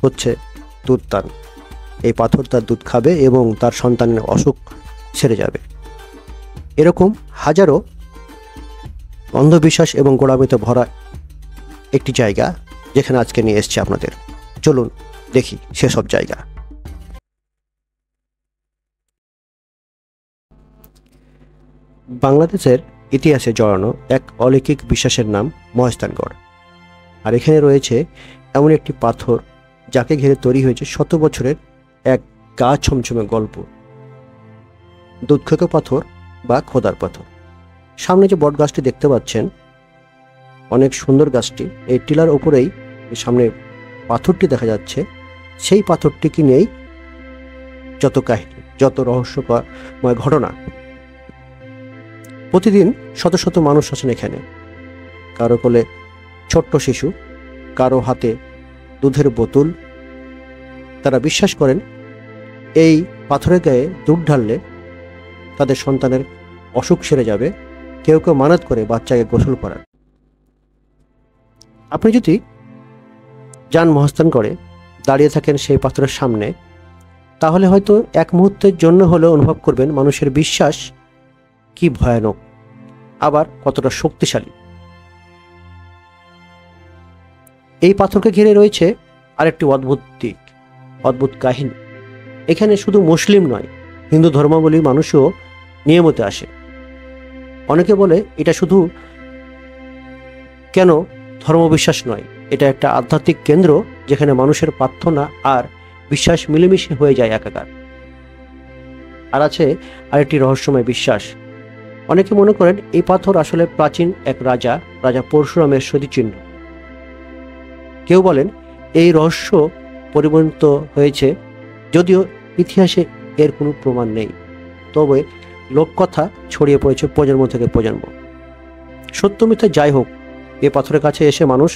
হচ্ছে দুধদান। এই পাথর তার দুধ খাবে এবং তার সন্তানের অসুখ সেরে যাবে। এরকম হাজারো অন্ধবিশ্বাস এবং গোঁড়ামিতে ভরা একটি জায়গা যেখানে আজকে নিয়ে এসেছি আপনাদের। চলুন দেখি সেসব জায়গা। বাংলাদেশের ইতিহাসে জড়ানো এক অলৌকিক বিশ্বাসের নাম মহাস্থানগড়। আর এখানে রয়েছে এমন একটি পাথর যাকে ঘিরে তৈরি হয়েছে শত বছরের এক গা ছমছমে গল্প, দুধখেকো পাথর বা খোদার পাথর। সামনে যে বট গাছটি দেখতে পাচ্ছেন, অনেক সুন্দর গাছটি, এই টিলার ওপরেই সামনে পাথরটি দেখা যাচ্ছে। সেই পাথরটিকে নিয়েই যত কাহিনী, যত রহস্যময় ঘটনা। প্রতিদিন শত শত মানুষ আসেন এখানে, কারো কোলে ছোট্ট শিশু, কারো হাতে দুধের বোতল। তারা বিশ্বাস করেন এই পাথরের গায়ে দুধ ঢাললে তাদের সন্তানের অসুখ সেরে যাবে। কেউ কেউ মানত করে বাচ্চাকে গোসল করার। আপনি যদি যান মহাস্থানগড়ে, দাঁড়িয়ে থাকেন সেই পাথরের সামনে, তাহলে হয়তো এক মুহূর্তের জন্য হলেও অনুভব করবেন মানুষের বিশ্বাস কি ভয়ানক, আবার কতটা শক্তিশালী। এই পাথরকে ঘিরে রয়েছে আরেকটি অদ্ভুত দিক, অদ্ভুত কাহিনী। এখানে শুধু মুসলিম নয়, হিন্দু ধর্মাবলম্বী মানুষও নিয়মিত আসে। অনেকে বলে এটা শুধু কেন ধর্মবিশ্বাস নয়, এটা একটা আধ্যাত্মিক কেন্দ্র যেখানে মানুষের প্রার্থনা আর বিশ্বাস মিলেমিশে হয়ে যায় একাকার। আর আছে আরেকটি রহস্যময় বিশ্বাস। অনেকে মনে করেন এই পাথর আসলে প্রাচীন এক রাজা পরশুরামের স্মৃতিচিহ্ন। কেউ বলেন এই রহস্য পরিবর্তিত হয়েছে, যদিও ইতিহাসে এর কোনো প্রমাণ নেই। তবে লোককথা ছড়িয়ে পড়েছে প্রজন্ম থেকে প্রজন্ম। সত্য মিথ্যা যাই হোক, এ পাথরের কাছে এসে মানুষ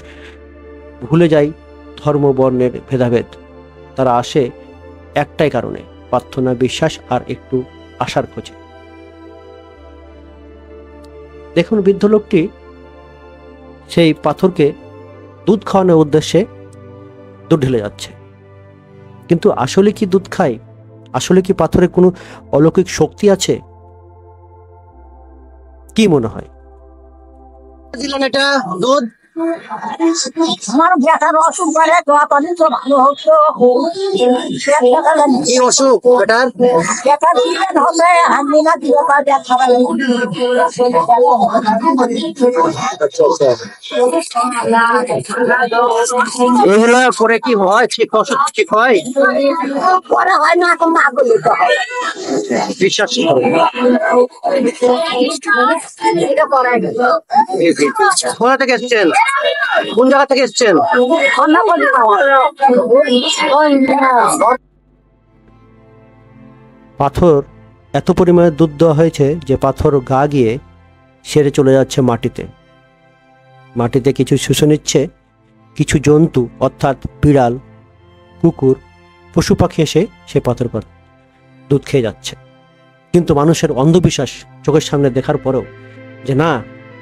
ভুলে যায় ধর্ম বর্ণের ভেদাভেদ। তারা আসে একটাই কারণে, প্রার্থনা, বিশ্বাস আর একটু আশার খোঁজে। দেখুন, বৃদ্ধ লোকটি সেই পাথরকে দুধ খাওয়ানোর উদ্দেশ্যে দুধ ঢেলে যাচ্ছে। কিন্তু আসলে কি দুধ খায়? আসলে কি পাথরে কোনো অলৌকিক শক্তি আছে? কি মনে হয়? এটা দুধ আমার বেটার অসুখ করে তো আপনি তো ভালো হতো। কি অসুখ বেটার? বেটার দিলেন হবে আমি না দিয়ে ব্যথা এগুলো করে কি হয়? ঠিক অসুখ ঠিক হয়? পরে হয় না, এখন না বলি তো বিশ্বাস এটা করাই গেল। কোথা থেকে এসছেন? কোন জায়গা থেকে এসছেন? পাথর এত পরিমাণে দুধ দেওয়া হয়েছে যে পাথর গা গিয়ে সেরে চলে যাচ্ছে মাটিতে। মাটিতে কিছু শুষে নিচ্ছে কিছু জন্তু, অর্থাৎ বিড়াল, কুকুর, পশু পাখি এসে সে পাথর পর দুধ খেয়ে যাচ্ছে। কিন্তু মানুষের অন্ধবিশ্বাস চোখের সামনে দেখার পরেও যে না,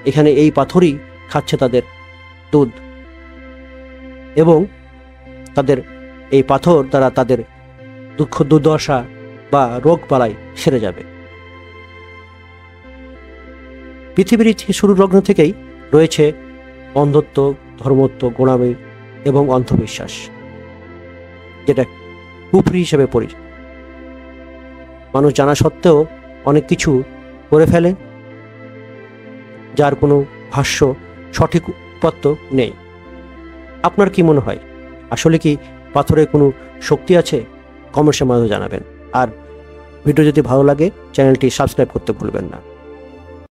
এখানে এই পাথরই খাচ্ছে তাদের দুধ, এবং তাদের এই পাথর দ্বারা তাদের দুঃখ দুর্দশা বা রোগ বালাই সেরে যাবে। পৃথিবীর শুরুর লগ্ন থেকেই রয়েছে অন্ধত্ব, ধর্মত্ব, গোঁড়ামি এবং অন্ধবিশ্বাস, যেটা কুফরি হিসেবে পরিচিত। মানুষ জানা সত্ত্বেও অনেক কিছু করে ফেলে যার কোনো ভাষ্য, সঠিক উপাত্ত নেই। আপনার কি মনে হয়, আসলে কি পাথরের কোনো শক্তি আছে? কমেন্টের মাধ্যমে জানাবেন। আর ভিডিও যদি ভালো লাগে চ্যানেলটি সাবস্ক্রাইব করতে ভুলবেন না।